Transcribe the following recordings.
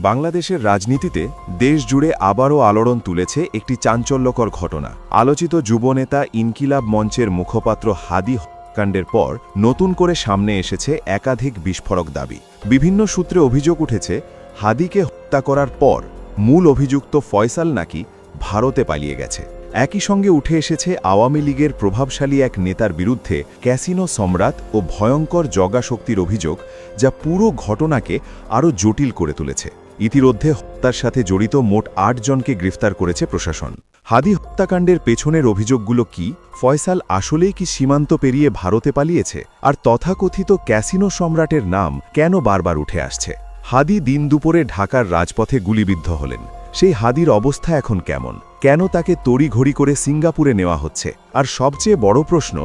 বাংলাদেশের রাজনীতিতে দেশজুড়ে আবারও আলোড়ন তুলেছে একটি চাঞ্চল্যকর ঘটনা। আলোচিত যুবনেতা ইনকিলাব মঞ্চের মুখপাত্র হাদি হত্যাকাণ্ডের পর নতুন করে সামনে এসেছে একাধিক বিস্ফোরক দাবি। বিভিন্ন সূত্রে অভিযোগ উঠেছে, হাদিকে হত্যা করার পর মূল অভিযুক্ত ফয়সাল নাকি ভারতে পালিয়ে গেছে। একই সঙ্গে উঠে এসেছে আওয়ামী লীগের প্রভাবশালী এক নেতার বিরুদ্ধে ক্যাসিনো সম্রাট ও ভয়ঙ্কর জগাশক্তির অভিযোগ, যা পুরো ঘটনাকে আরও জটিল করে তুলেছে। ইতিমধ্যে হত্যার সাথে জড়িত মোট ৮ জনকে গ্রেফতার করেছে প্রশাসন। হাদি হত্যাকাণ্ডের পেছনের অভিযোগগুলো কি? ফয়সাল আসলেই কি সীমান্ত পেরিয়ে ভারতে পালিয়েছে? আর তথাকথিত ক্যাসিনো সম্রাটের নাম কেন বারবার উঠে আসছে? হাদি দিন দুপুরে ঢাকার রাজপথে গুলিবিদ্ধ হলেন। সেই হাদির অবস্থা এখন কেমন? কেন তাকে তড়িঘড়ি করে সিঙ্গাপুরে নেওয়া হচ্ছে? আর সবচেয়ে বড় প্রশ্ন,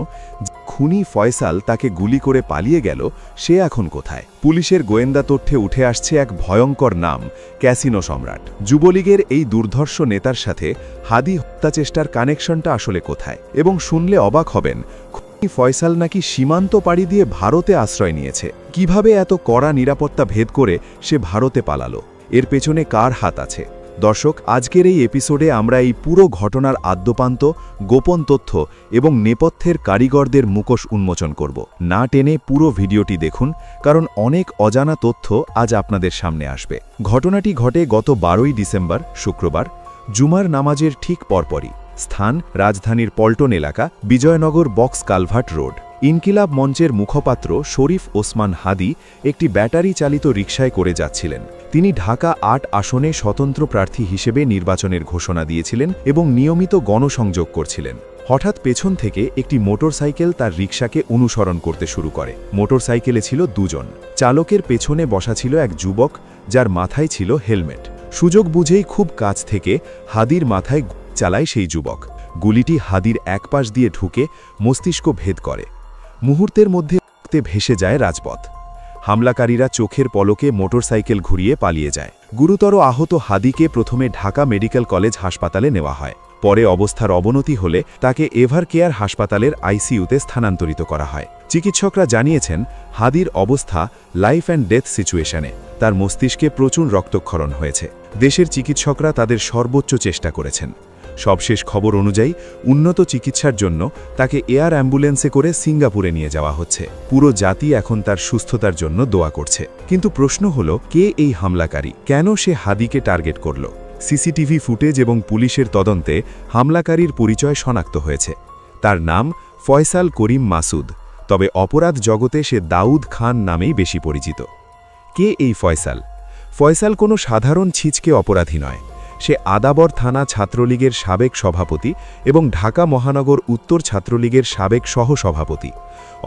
খুনি ফয়সাল তাকে গুলি করে পালিয়ে গেল, সে এখন কোথায়? পুলিশের গোয়েন্দা তথ্যে উঠে আসছে এক ভয়ঙ্কর নাম, ক্যাসিনো সম্রাট। যুবলীগের এই দুর্ধর্ষ নেতার সাথে হাদি হত্যাচেষ্টার কানেকশনটা আসলে কোথায়? এবং শুনলে অবাক হবেন, খুনি ফয়সাল নাকি সীমান্ত পাড়ি দিয়ে ভারতে আশ্রয় নিয়েছে। কিভাবে এত কড়া নিরাপত্তা ভেদ করে সে ভারতে পালালো? এর পেছনে কার হাত আছে? দর্শক, আজকের এই এপিসোডে আমরা এই পুরো ঘটনার আদ্যোপান্ত, গোপন তথ্য এবং নেপথ্যের কারিগরদের মুখোশ উন্মোচন করব। না টেনে পুরো ভিডিওটি দেখুন, কারণ অনেক অজানা তথ্য আজ আপনাদের সামনে আসবে। ঘটনাটি ঘটে গত 12ই ডিসেম্বর, শুক্রবার, জুমার নামাজের ঠিক পরপরই। স্থান রাজধানীর পল্টন এলাকা, বিজয়নগর বক্স কালভার্ট রোড। ইনকিলাব মঞ্চের মুখপাত্র শরীফ ওসমান হাদি একটি ব্যাটারি চালিত রিকশায় করে যাচ্ছিলেন। তিনি ঢাকা ৮ আসনে স্বতন্ত্র প্রার্থী হিসেবে নির্বাচনের ঘোষণা দিয়েছিলেন এবং নিয়মিত গণসংযোগ করছিলেন। হঠাৎ পেছন থেকে একটি মোটরসাইকেল তার রিকশাকে অনুসরণ করতে শুরু করে। মোটরসাইকেলে ছিল 2 জন। চালকের পেছনে বসা ছিল এক যুবক, যার মাথায় ছিল হেলমেট। সুযোগ বুঝেই খুব কাছ থেকে হাদির মাথায় চালায় সেই যুবক। গুলিটি হাদির এক পাশ দিয়ে ঢুকে মস্তিষ্ক ভেদ করে। মুহূর্তের মধ্যে ভেসে যায় রাজপথ। হামলাকারীরা চোখের পলকে মোটরসাইকেল ঘুরিয়ে পালিয়ে যায়। গুরুতর আহত হাদিকে প্রথমে ঢাকা মেডিকেল কলেজ হাসপাতালে নেওয়া হয়। পরে অবস্থার অবনতি হলে তাকে এভার কেয়ার হাসপাতালের আইসিইউতে স্থানান্তরিত করা হয়। চিকিৎসকরা জানিয়েছেন, হাদির অবস্থা লাইফ অ্যান্ড ডেথ সিচুয়েশনে। তার মস্তিষ্কে প্রচুর রক্তক্ষরণ হয়েছে। দেশের চিকিৎসকরা তাদের সর্বোচ্চ চেষ্টা করেছেন। সবশেষ খবর অনুযায়ী উন্নত চিকিৎসার জন্য তাকে এয়ার অ্যাম্বুলেন্সে করে সিঙ্গাপুরে নিয়ে যাওয়া হচ্ছে। পুরো জাতি এখন তার সুস্থতার জন্য দোয়া করছে। কিন্তু প্রশ্ন হলো, কে এই হামলাকারী? কেন সে হাদিকে টার্গেট করল? সিসিটিভি ফুটেজ এবং পুলিশের তদন্তে হামলাকারীর পরিচয় শনাক্ত হয়েছে। তার নাম ফয়সাল করিম মাসুদ, তবে অপরাধ জগতে সে দাউদ খান নামেই বেশি পরিচিত। কে এই ফয়সাল? ফয়সাল কোনো সাধারণ ছিচকে অপরাধী নয়। সে আদাবর থানা ছাত্রলীগের সাবেক সভাপতি এবং ঢাকা মহানগর উত্তর ছাত্রলীগের সাবেক সহসভাপতি।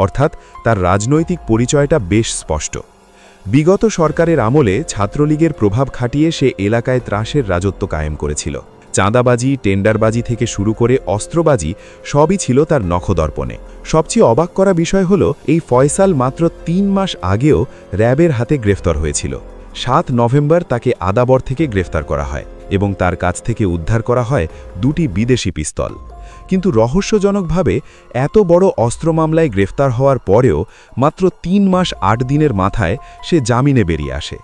অর্থাৎ তার রাজনৈতিক পরিচয়টা বেশ স্পষ্ট। বিগত সরকারের আমলে ছাত্রলীগের প্রভাব খাটিয়ে সে এলাকায় ত্রাসের রাজত্ব কায়েম করেছিল। চাঁদাবাজি, টেন্ডারবাজি থেকে শুরু করে অস্ত্রবাজি সবই ছিল তার নখদর্পণে। সবচেয়ে অবাক করা বিষয় হল, এই ফয়সাল মাত্র 3 মাস আগেও র্যাবের হাতে গ্রেফতার হয়েছিল। 7 নভেম্বর তাকে আদাবর থেকে গ্রেফতার করা হয় এবং তার কাছ থেকে উদ্ধার করা হয় 2টি বিদেশি পিস্তল। কিন্তু রহস্যজনকভাবে এত বড় অস্ত্র মামলায় গ্রেফতার হওয়ার পরেও মাত্র 3 মাস 8 দিনের মাথায় সে জামিনে বেরিয়ে আসে।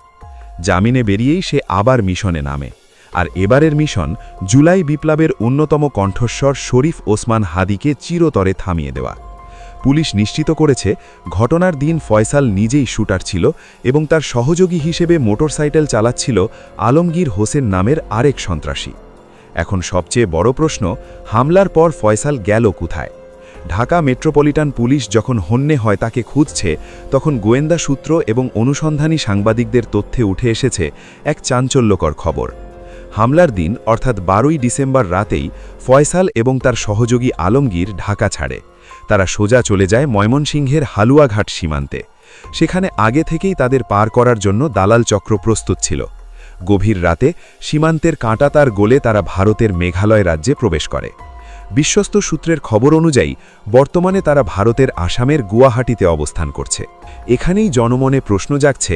জামিনে বেরিয়েই সে আবার মিশনে নামে। আর এবারের মিশন জুলাই বিপ্লবের অন্যতম কণ্ঠস্বর শরীফ ওসমান হাদিকে চিরতরে থামিয়ে দেওয়া। পুলিশ নিশ্চিত করেছে, ঘটনার দিন ফয়সাল নিজেই শুটার ছিল এবং তার সহযোগী হিসেবে মোটরসাইকেল চালাচ্ছিল আলমগীর হোসেন নামের আরেক সন্ত্রাসী। এখন সবচেয়ে বড় প্রশ্ন, হামলার পর ফয়সাল গেল কোথায়? ঢাকা মেট্রোপলিটন পুলিশ যখন হন্যে হয় তাকে খুঁজছে, তখন গোয়েন্দা সূত্র এবং অনুসন্ধানী সাংবাদিকদের তথ্যে উঠে এসেছে এক চাঞ্চল্যকর খবর। হামলার দিন অর্থাৎ 12ই ডিসেম্বর রাতেই ফয়সাল এবং তার সহযোগী আলমগীর ঢাকা ছাড়ে। তারা সোজা চলে যায় ময়মনসিংহের হালুয়াঘাট সীমান্তে। সেখানে আগে থেকেই তাদের পার করার জন্য দালাল চক্র প্রস্তুত ছিল। গভীর রাতে সীমান্তের কাঁটাতার গলে তারা ভারতের মেঘালয় রাজ্যে প্রবেশ করে। বিশ্বস্ত সূত্রের খবর অনুযায়ী বর্তমানে তারা ভারতের আসামের গুয়াহাটিতে অবস্থান করছে। এখানেই জনমনে প্রশ্ন জাগছে,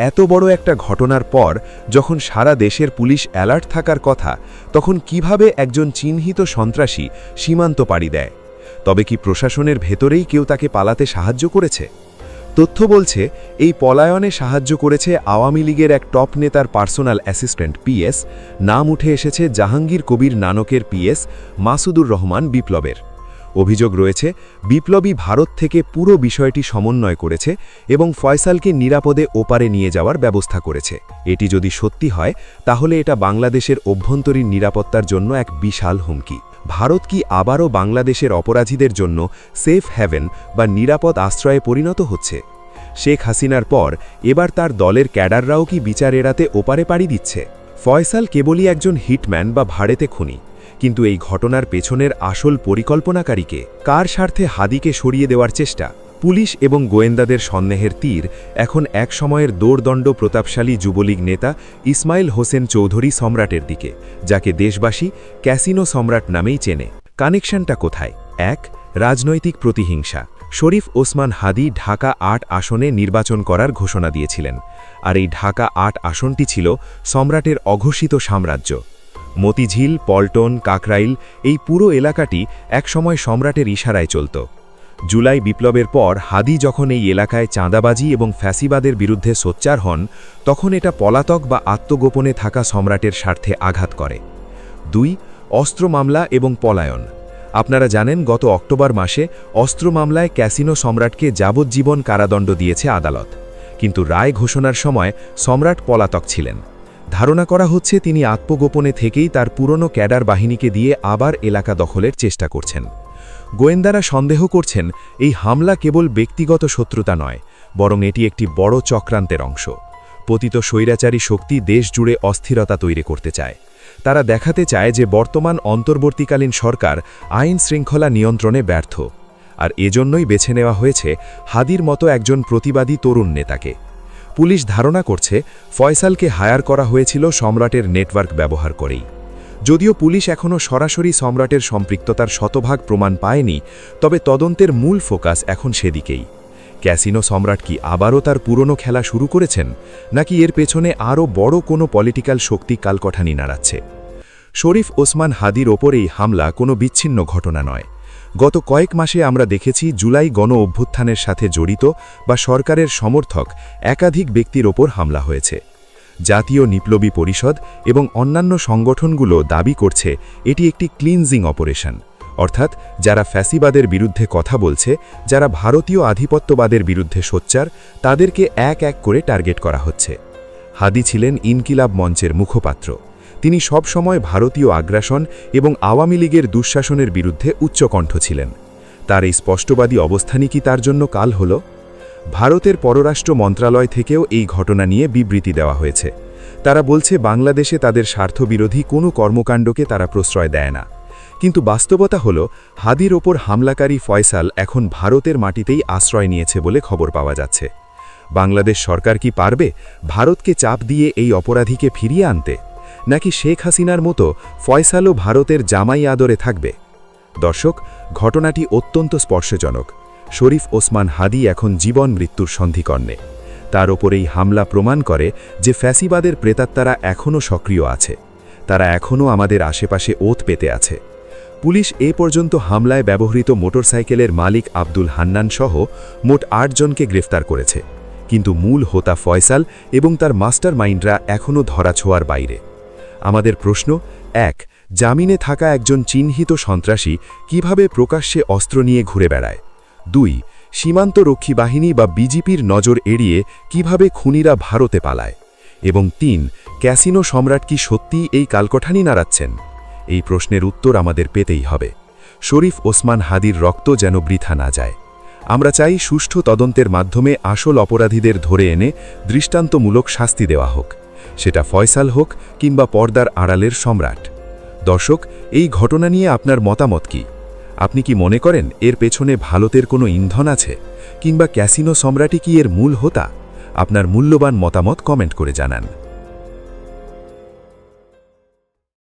এত বড় একটা ঘটনার পর যখন সারা দেশের পুলিশ অ্যালার্ট থাকার কথা, তখন কিভাবে একজন চিহ্নিত সন্ত্রাসী সীমান্ত পাড়ি দেয়? তবে কি প্রশাসনের ভেতরেই কেউ তাকে পালাতে সাহায্য করেছে? তথ্য বলছে এই পলায়নে সাহায্য করেছে আওয়ামী লীগের এক টপ নেতার পার্সোনাল অ্যাসিস্ট্যান্ট পিএস, নাম উঠে এসেছে জাহাঙ্গীর কবির নানকের পিএস মাসুদুর রহমান বিপ্লবের। অভিযোগ রয়েছে বিপ্লবী ভারত থেকে পুরো বিষয়টি সমন্বয় করেছে এবং ফয়সালকে নিরাপদে ওপারে নিয়ে যাওয়ার ব্যবস্থা করেছে। এটি যদি সত্যি হয় তাহলে এটা বাংলাদেশের অভ্যন্তরীণ নিরাপত্তার জন্য এক বিশাল হুমকি। ভারত কি আবারও বাংলাদেশের অপরাধীদের জন্য সেফ হ্যাভেন বা নিরাপদ আশ্রয়ে পরিণত হচ্ছে? শেখ হাসিনার পর এবার তার দলের ক্যাডাররাও কি বিচার এড়াতে ওপারে পাড়ি দিচ্ছে? ফয়সাল কেবলই একজন হিটম্যান বা ভাড়েতে খুনি, কিন্তু এই ঘটনার পেছনের আসল পরিকল্পনাকারীকে? কার স্বার্থে হাদিকে সরিয়ে দেওয়ার চেষ্টা? পুলিশ এবং গোয়েন্দাদের সন্দেহের তীর এখন এক সময়ের দোর্দণ্ড প্রতাপশালী যুবলীগ নেতা ইসমাইল হোসেন চৌধুরী সম্রাটের দিকে, যাকে দেশবাসী ক্যাসিনো সম্রাট নামেই চেনে। কানেকশনটা কোথায়? ১. রাজনৈতিক প্রতিহিংসা। শরীফ ওসমান হাদি ঢাকা ৮ আসনে নির্বাচন করার ঘোষণা দিয়েছিলেন, আর এই ঢাকা ৮ আসনটি ছিল সম্রাটের অঘোষিত সাম্রাজ্য। মতিঝিল, পল্টন, কাকরাইল এই পুরো এলাকাটি একসময় সম্রাটের ইশারায় চলত। জুলাই বিপ্লবের পর হাদি যখন এই এলাকায় চাঁদাবাজি এবং ফ্যাসিবাদের বিরুদ্ধে সোচ্চার হন, তখন এটা পলাতক বা আত্মগোপনে থাকা সম্রাটের স্বার্থে আঘাত করে। ২. অস্ত্র মামলা এবং পলায়ন। আপনারা জানেন গত অক্টোবর মাসে অস্ত্র মামলায় ক্যাসিনো সম্রাটকে যাবজ্জীবন কারাদণ্ড দিয়েছে আদালত, কিন্তু রায় ঘোষণার সময় সম্রাট পলাতক ছিলেন। ধারণা করা হচ্ছে তিনি আত্মগোপনে থেকেই তার পুরনো ক্যাডার বাহিনীকে দিয়ে আবার এলাকা দখলের চেষ্টা করছেন। গোয়েন্দারা সন্দেহ করছেন এই হামলা কেবল ব্যক্তিগত শত্রুতা নয়, বরং এটি একটি বড় চক্রান্তের অংশ। পতিত স্বৈরাচারী শক্তি দেশ জুড়ে অস্থিরতা তৈরি করতে চায়। তারা দেখাতে চায় যে বর্তমান অন্তর্বর্তীকালীন সরকার আইন শৃঙ্খলা নিয়ন্ত্রণে ব্যর্থ, আর এজন্যই বেছে নেওয়া হয়েছে হাদির মতো একজন প্রতিবাদী তরুণ নেতাকে। পুলিশ ধারণা করছে ফয়সালকে হায়ার করা হয়েছিল সম্রাটের নেটওয়ার্ক ব্যবহার করেই। যদিও পুলিশ এখনও সরাসরি সম্রাটের সম্পৃক্ততার শতভাগ প্রমাণ পায়নি, তবে তদন্তের মূল ফোকাস এখন সেদিকেই। ক্যাসিনো সম্রাট কি আবারও তার পুরনো খেলা শুরু করেছেন, নাকি এর পেছনে আরও বড় কোনো পলিটিক্যাল শক্তি কালকঠানি নাড়াচ্ছে? শরীফ ওসমান হাদির ওপর এই হামলা কোনো বিচ্ছিন্ন ঘটনা নয়। গত কয়েক মাসে আমরা দেখেছি জুলাই গণ অভ্যুত্থানের সাথে জড়িত বা সরকারের সমর্থক একাধিক ব্যক্তির ওপর হামলা হয়েছে। জাতীয় বিপ্লবী পরিষদ এবং অন্যান্য সংগঠনগুলো দাবি করছে এটি একটি ক্লিনজিং অপারেশন, অর্থাৎ যারা ফ্যাসিবাদের বিরুদ্ধে কথা বলছে, যারা ভারতীয় আধিপত্যবাদের বিরুদ্ধে সোচ্চার, তাদেরকে এক এক করে টার্গেট করা হচ্ছে। হাদি ছিলেন ইনকিলাব মঞ্চের মুখপাত্র। তিনি সব সময় ভারতীয় আগ্রাসন এবং আওয়ামী লীগের দুঃশাসনের বিরুদ্ধে উচ্চকণ্ঠ ছিলেন। তার এই স্পষ্টবাদী অবস্থানই কি তার জন্য কাল হল? ভারতের পররাষ্ট্র মন্ত্রণালয় থেকেও এই ঘটনা নিয়ে বিবৃতি দেওয়া হয়েছে। তারা বলছে বাংলাদেশে তাদের স্বার্থবিরোধী কোনো কর্মকাণ্ডকে তারা প্রশ্রয় দেয় না। কিন্তু বাস্তবতা হল হাদির ওপর হামলাকারী ফয়সাল এখন ভারতের মাটিতেই আশ্রয় নিয়েছে বলে খবর পাওয়া যাচ্ছে। বাংলাদেশ সরকার কি পারবে ভারতকে চাপ দিয়ে এই অপরাধীকে ফিরিয়ে আনতে, নাকি শেখ হাসিনার মতো ফয়সালও ভারতের জামাই আদরে থাকবে? দর্শক, ঘটনাটি অত্যন্ত স্পর্শজনক। শরীফ ওসমান হাদি এখন জীবন মৃত্যুর সন্ধিকর্ণে। তার ওপর এই হামলা প্রমাণ করে যে ফ্যাসিবাদের প্রেতাত্মারা এখনও সক্রিয় আছে। তারা এখনও আমাদের আশেপাশে ওত পেতে আছে। পুলিশ এ পর্যন্ত হামলায় ব্যবহৃত মোটরসাইকেলের মালিক আব্দুল হান্নান সহ মোট ৮ জনকে গ্রেফতার করেছে, কিন্তু মূল হোতা ফয়সাল এবং তার মাস্টার মাইন্ডরা এখনও ধরাছোঁয়ার বাইরে। আমাদের প্রশ্ন: ১. জামিনে থাকা একজন চিহ্নিত সন্ত্রাসী কিভাবে প্রকাশ্যে অস্ত্র নিয়ে ঘুরে বেড়ায়? ২. সীমান্তরক্ষী বাহিনী বা বিজিপির নজর এড়িয়ে কিভাবে খুনিরা ভারতে পালায়? এবং ৩. ক্যাসিনো সম্রাট কি সত্যিই এই কালকঠানি নাড়াচ্ছেন? এই প্রশ্নের উত্তর আমাদের পেতেই হবে। শরীফ ওসমান হাদির রক্ত যেন বৃথা না যায়। আমরা চাই সুষ্ঠু তদন্তের মাধ্যমে আসল অপরাধীদের ধরে এনে দৃষ্টান্তমূলক শাস্তি দেওয়া হোক, সেটা ফয়সাল হোক কিংবা পর্দার আড়ালের সম্রাট। দর্শক, এই ঘটনা নিয়ে আপনার মতামত কি? আপনি কি মনে করেন এর পেছনে ভারতের কোনো ইন্ধন আছে, কিংবা ক্যাসিনো সম্রাটই কি এর মূল হোতা? আপনার মূল্যবান মতামত কমেন্ট করে জানান।